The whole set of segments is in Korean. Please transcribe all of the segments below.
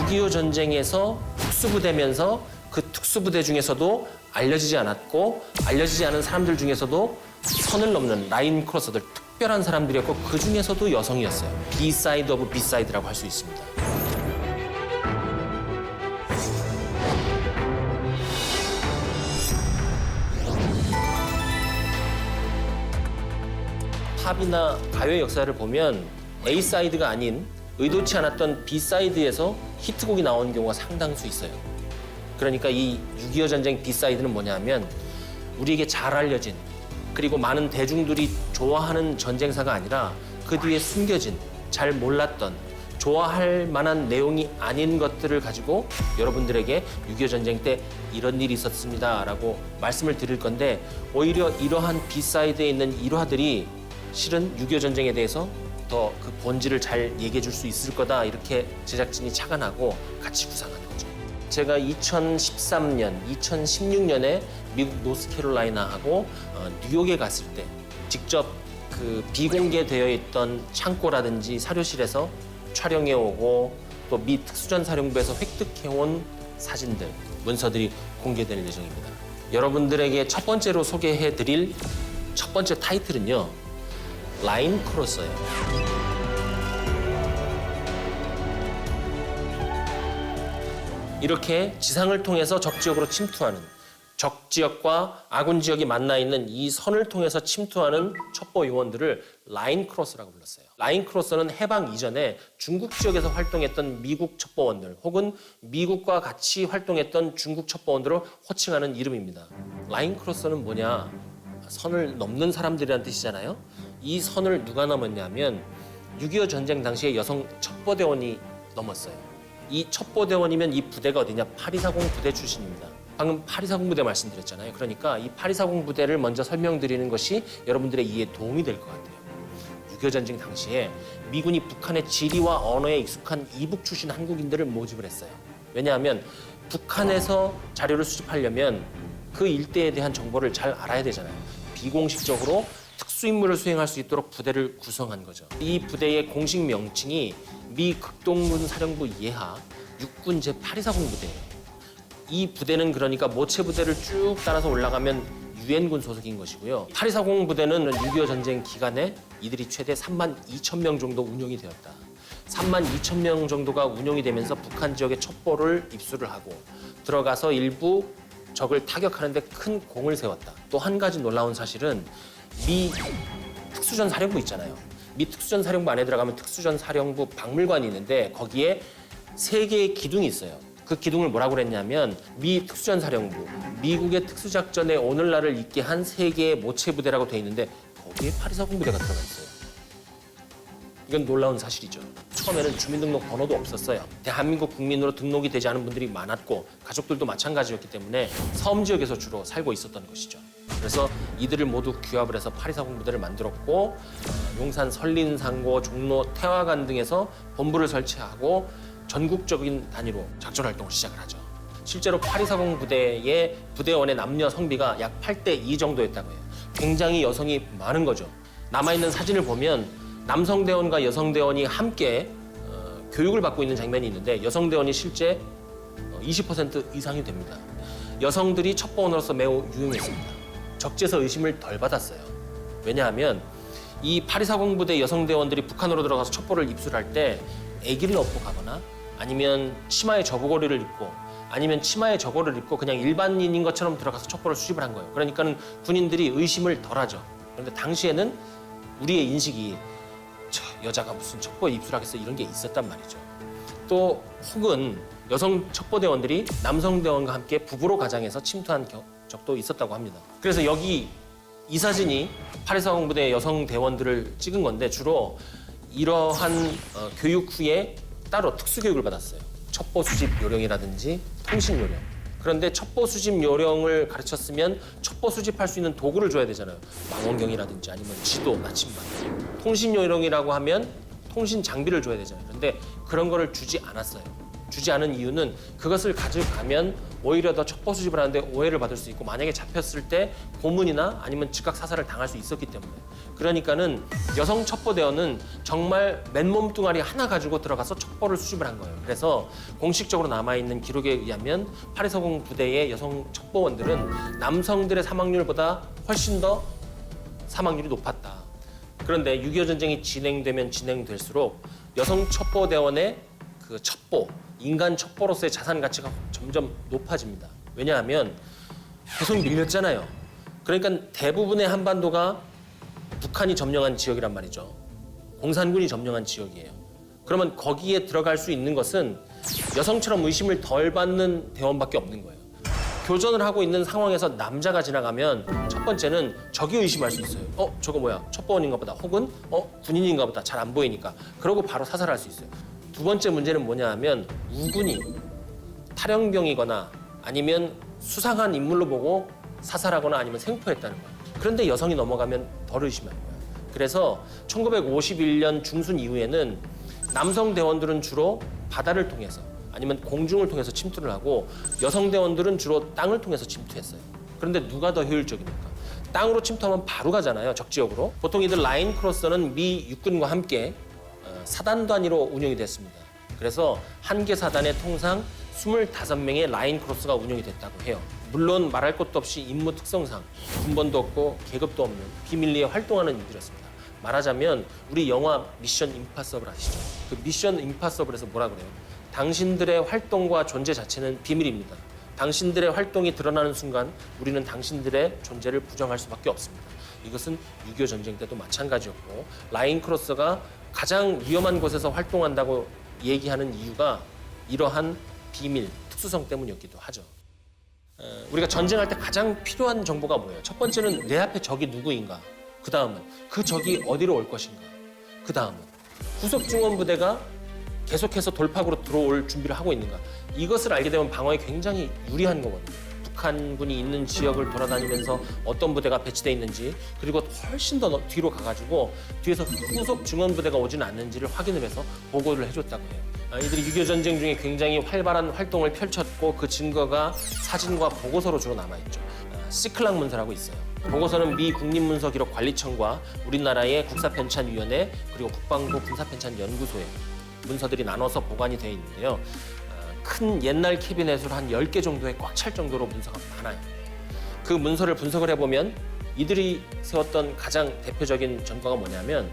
6.25 전쟁에서 특수부대면서 그 특수부대 중에서도 알려지지 않았고 알려지지 않은 사람들 중에서도 선을 넘는 라인 크로서들 특별한 사람들이었고 그 중에서도 여성이었어요. 비사이드 오브 비사이드라고 할 수 있습니다. 팝이나 가요의 역사를 보면 A사이드가 아닌 의도치 않았던 B사이드에서 히트곡이 나온 경우가 상당수 있어요. 그러니까 이 6.25 전쟁 B사이드는 뭐냐면 우리에게 잘 알려진 그리고 많은 대중들이 좋아하는 전쟁사가 아니라 그 뒤에 숨겨진 잘 몰랐던 좋아할 만한 내용이 아닌 것들을 가지고 여러분들에게 6.25 전쟁 때 이런 일이 있었습니다 라고 말씀을 드릴 건데 오히려 이러한 B사이드에 있는 일화들이 실은 6.25 전쟁에 대해서 더 그 본질을 잘 얘기해 줄 수 있을 거다 이렇게 제작진이 착안하고 같이 구상한 거죠. 제가 2013년, 2016년에 미국 노스캐롤라이나하고 뉴욕에 갔을 때 직접 그 비공개되어 있던 창고라든지 사료실에서 촬영해 오고 또 미 특수전 사령부에서 획득해 온 사진들, 문서들이 공개될 예정입니다. 여러분들에게 첫 번째로 소개해 드릴 첫 번째 타이틀은요. 라인 크로서예요. 이렇게 지상을 통해서 적지역으로 침투하는 적지역과 아군 지역이 만나 있는 이 선을 통해서 침투하는 첩보 요원들을 라인 크로서라고 불렀어요. 라인 크로서는 해방 이전에 중국 지역에서 활동했던 미국 첩보원들 혹은 미국과 같이 활동했던 중국 첩보원들을 호칭하는 이름입니다. 라인 크로서는 뭐냐? 선을 넘는 사람들이란 뜻이잖아요. 이 선을 누가 넘었냐면 6.25 전쟁 당시에 여성 첩보대원이 넘었어요. 이 첩보대원이면 이 부대가 어디냐? 8240 부대 출신입니다. 방금 8240 부대 말씀드렸잖아요. 그러니까 이 8240 부대를 먼저 설명드리는 것이 여러분들의 이해에 도움이 될 것 같아요. 6.25 전쟁 당시에 미군이 북한의 지리와 언어에 익숙한 이북 출신 한국인들을 모집을 했어요. 왜냐하면 북한에서 자료를 수집하려면 그 일대에 대한 정보를 잘 알아야 되잖아요. 비공식적으로 특수임무를 수행할 수 있도록 부대를 구성한 거죠. 이 부대의 공식 명칭이 미 극동군 사령부 예하 육군 제824 부대예요. 이 부대는 그러니까 모체 부대를 쭉 따라서 올라가면 유엔군 소속인 것이고요. 8240 부대는 6.25 전쟁 기간에 이들이 최대 32,000명 정도 운용이 되었다. 32,000명 정도가 운용이 되면서 북한 지역의 첩보를 입수를 하고 들어가서 일부 적을 타격하는 데 큰 공을 세웠다. 또 한 가지 놀라운 사실은 미 특수전 사령부 있잖아요. 미 특수전 사령부 안에 들어가면 특수전 사령부 박물관이 있는데 거기에 3개의 기둥이 있어요. 그 기둥을 뭐라고 그랬냐면 미 특수전 사령부, 미국의 특수작전에 오늘날을 있게 한 3개의 모체 부대라고 돼 있는데 거기에 8240 부대가 들어가 있어요. 이건 놀라운 사실이죠. 처음에는 주민등록 번호도 없었어요. 대한민국 국민으로 등록이 되지 않은 분들이 많았고 가족들도 마찬가지였기 때문에 섬 지역에서 주로 살고 있었던 것이죠. 그래서 이들을 모두 규합을 해서 8240 부대를 만들었고 용산 선린상고, 종로, 태화관 등에서 본부를 설치하고 전국적인 단위로 작전 활동을 시작을 하죠. 실제로 8240 부대의 부대원의 남녀 성비가 약 8대2 정도였다고 해요. 굉장히 여성이 많은 거죠. 남아있는 사진을 보면 남성 대원과 여성 대원이 함께 교육을 받고 있는 장면이 있는데 여성 대원이 실제 20% 이상이 됩니다. 여성들이 첩보원으로서 매우 유용했습니다. 적지에서 의심을 덜 받았어요. 왜냐하면 이 8240 부대 여성 대원들이 북한으로 들어가서 첩보를 입수할 때 애기를 업고 가거나 아니면 치마에 저고리를 입고 아니면 치마에 저고리를 입고 그냥 일반인인 것처럼 들어가서 첩보를 수집을 한 거예요. 그러니까는 군인들이 의심을 덜 하죠. 그런데 당시에는 우리의 인식이 저 여자가 무슨 첩보에 입수하겠어 이런 게 있었단 말이죠. 또 혹은 여성 첩보대원들이 남성 대원과 함께 부부로 가장해서 침투한 적도 있었다고 합니다. 그래서 여기 이 사진이 8240 부대 여성 대원들을 찍은 건데 주로 이러한 교육 후에 따로 특수교육을 받았어요. 첩보 수집 요령이라든지 통신 요령. 그런데 첩보 수집 요령을 가르쳤으면 첩보 수집할 수 있는 도구를 줘야 되잖아요. 망원경이라든지 아니면 지도, 나침반. 통신 요령이라고 하면 통신 장비를 줘야 되잖아요. 그런데 그런 거를 주지 않았어요. 주지 않은 이유는 그것을 가져가면 오히려 더 첩보 수집을 하는데 오해를 받을 수 있고 만약에 잡혔을 때 고문이나 아니면 즉각 사살을 당할 수 있었기 때문에 그러니까는 여성 첩보대원은 정말 맨몸뚱아리 하나 가지고 들어가서 첩보를 수집을 한 거예요. 그래서 공식적으로 남아있는 기록에 의하면 파리서공 부대의 여성 첩보원들은 남성들의 사망률보다 훨씬 더 사망률이 높았다. 그런데 6.25 전쟁이 진행되면 진행될수록 여성 첩보대원의 그 첩보, 인간 첩보로서의 자산 가치가 점점 높아집니다. 왜냐하면 계속 밀렸잖아요. 그러니까 대부분의 한반도가 북한이 점령한 지역이란 말이죠. 공산군이 점령한 지역이에요. 그러면 거기에 들어갈 수 있는 것은 여성처럼 의심을 덜 받는 대원밖에 없는 거예요. 교전을 하고 있는 상황에서 남자가 지나가면 첫 번째는 적이 의심할 수 있어요. 저거 뭐야? 첩보원인가 보다. 혹은 군인인가 보다. 잘 안 보이니까. 그러고 바로 사살할 수 있어요. 두 번째 문제는 뭐냐 하면 우군이 탈영병이거나 아니면 수상한 인물로 보고 사살하거나 아니면 생포했다는 거예요. 그런데 여성이 넘어가면 덜 의심하는 거예요. 그래서 1951년 중순 이후에는 남성 대원들은 주로 바다를 통해서 아니면 공중을 통해서 침투를 하고 여성 대원들은 주로 땅을 통해서 침투했어요. 그런데 누가 더 효율적입니까? 땅으로 침투하면 바로 가잖아요, 적지역으로. 보통 이들 라인 크로스는 미 육군과 함께 사단 단위로 운영이 됐습니다. 그래서 한 개 사단에 통상 25명의 라인 크로스가 운영이 됐다고 해요. 물론 말할 것도 없이 임무 특성상 군번도 없고 계급도 없는 비밀리에 활동하는 이들이었습니다. 말하자면 우리 영화 미션 임파서블 아시죠? 그 미션 임파서블에서 뭐라 그래요? 당신들의 활동과 존재 자체는 비밀입니다. 당신들의 활동이 드러나는 순간 우리는 당신들의 존재를 부정할 수밖에 없습니다. 이것은 6.25 전쟁 때도 마찬가지였고 라인 크로스가 가장 위험한 곳에서 활동한다고 얘기하는 이유가 이러한 비밀, 특수성 때문이었기도 하죠. 우리가 전쟁할 때 가장 필요한 정보가 뭐예요? 첫 번째는 내 앞에 적이 누구인가? 그 다음은 그 적이 어디로 올 것인가? 그 다음은 후속 중원 부대가 계속해서 돌파구로 들어올 준비를 하고 있는가? 이것을 알게 되면 방어에 굉장히 유리한 거거든요. 북한군이 있는 지역을 돌아다니면서 어떤 부대가 배치돼 있는지 그리고 훨씬 더 뒤로 가가지고 뒤에서 후속 중원 부대가 오지는 않는지를 확인을 해서 보고를 해줬다고 해요. 이들이 6.25 전쟁 중에 굉장히 활발한 활동을 펼쳤고 그 증거가 사진과 보고서로 주로 남아있죠. 시클락 문서라고 있어요. 보고서는 미 국립문서기록관리청과 우리나라의 국사편찬위원회 그리고 국방부 군사편찬연구소에 문서들이 나눠서 보관이 되어 있는데요. 큰 옛날 캐비넷으로 한 10개 정도에 꽉 찰 정도로 문서가 많아요. 그 문서를 분석을 해보면 이들이 세웠던 가장 대표적인 전과가 뭐냐면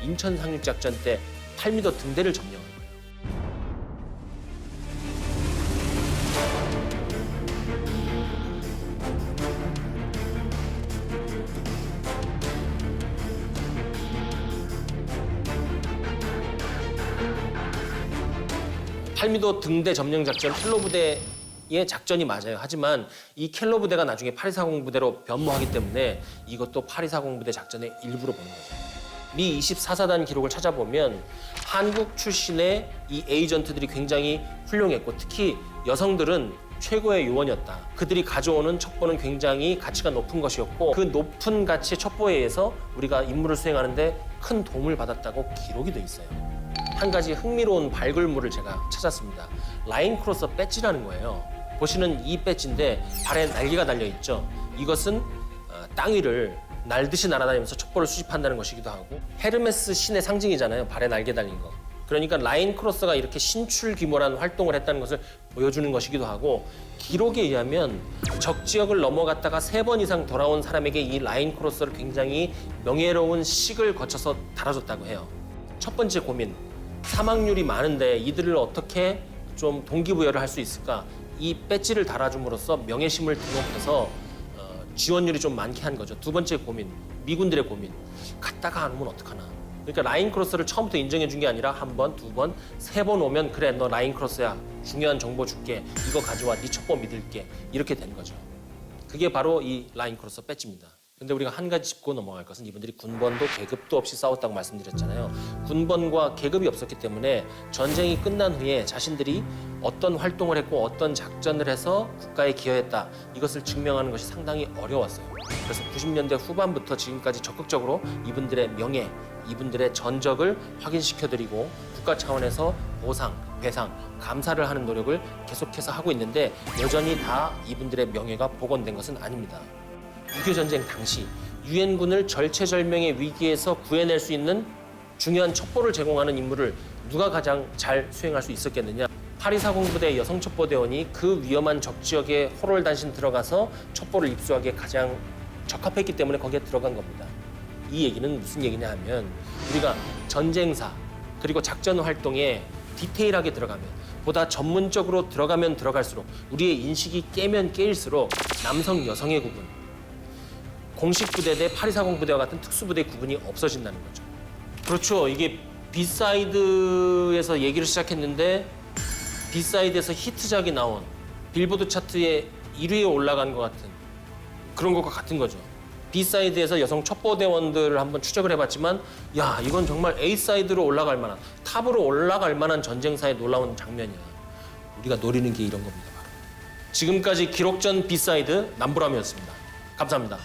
인천 상륙작전 때 8m 등대를 점령한 거예요. 8m 등대 점령 작전 켈러 부대의 작전이 맞아요. 하지만 이 켈러 부대가 나중에 8240 부대로 변모하기 때문에 이것도 8240 부대 작전의 일부로 보는 거죠. 미 24사단 기록을 찾아보면 한국 출신의 이 에이전트들이 굉장히 훌륭했고 특히 여성들은 최고의 요원이었다. 그들이 가져오는 첩보는 굉장히 가치가 높은 것이었고 그 높은 가치의 첩보에 의해서 우리가 임무를 수행하는데 큰 도움을 받았다고 기록이 돼 있어요. 한 가지 흥미로운 발굴물을 제가 찾았습니다. 라인 크로스 배지라는 거예요. 보시는 이 배지인데 발에 날개가 달려있죠. 이것은 땅 위를 날듯이 날아다니면서 첩보를 수집한다는 것이기도 하고 헤르메스 신의 상징이잖아요. 발에 날개 달린 거. 그러니까 라인 크로스가 이렇게 신출 귀몰한 활동을 했다는 것을 보여주는 것이기도 하고 기록에 의하면 적 지역을 넘어갔다가 3번 이상 돌아온 사람에게 이 라인 크로스를 굉장히 명예로운 식을 거쳐서 달아줬다고 해요. 첫 번째 고민. 사망률이 많은데 이들을 어떻게 좀 동기부여를 할 수 있을까? 이 배지를 달아줌으로써 명예심을 등록해서 지원율이 좀 많게 한 거죠. 두 번째 고민, 미군들의 고민. 갔다가 안 오면 어떡하나? 그러니까 라인 크로스를 처음부터 인정해 준 게 아니라 한 번, 두 번, 3번 오면 그래 너 라인 크로스야. 중요한 정보 줄게. 이거 가져와. 네 첩보 믿을게. 이렇게 된 거죠. 그게 바로 이 라인 크로스 배지입니다. 근데 우리가 한 가지 짚고 넘어갈 것은 이분들이 군번도 계급도 없이 싸웠다고 말씀드렸잖아요. 군번과 계급이 없었기 때문에 전쟁이 끝난 후에 자신들이 어떤 활동을 했고 어떤 작전을 해서 국가에 기여했다. 이것을 증명하는 것이 상당히 어려웠어요. 그래서 90년대 후반부터 지금까지 적극적으로 이분들의 명예, 이분들의 전적을 확인시켜드리고 국가 차원에서 보상, 배상, 감사를 하는 노력을 계속해서 하고 있는데 여전히 다 이분들의 명예가 복원된 것은 아닙니다. 6.25 전쟁 당시 유엔군을 절체절명의 위기에서 구해낼 수 있는 중요한 첩보를 제공하는 임무를 누가 가장 잘 수행할 수 있었겠느냐. 8240 부대 여성 첩보대원이 그 위험한 적지역에 호롤단신 들어가서 첩보를 입수하기에 가장 적합했기 때문에 거기에 들어간 겁니다. 이 얘기는 무슨 얘기냐 하면 우리가 전쟁사 그리고 작전 활동에 디테일하게 들어가면 보다 전문적으로 들어가면 들어갈수록 우리의 인식이 깨면 깨일수록 남성 여성의 구분, 공식 부대 대 8240 부대와 같은 특수부대의 구분이 없어진다는 거죠. 그렇죠. 이게 비사이드에서 얘기를 시작했는데 비사이드에서 히트작이 나온 빌보드 차트에 1위에 올라간 것 같은 그런 것과 같은 거죠. B사이드에서 여성 첩보대원들을 한번 추적을 해봤지만 야 이건 정말 A사이드로 올라갈 만한 탑으로 올라갈 만한 전쟁사의 놀라운 장면이야. 우리가 노리는 게 이런 겁니다. 바로. 지금까지 기록전 B사이드 남보람이었습니다. 감사합니다.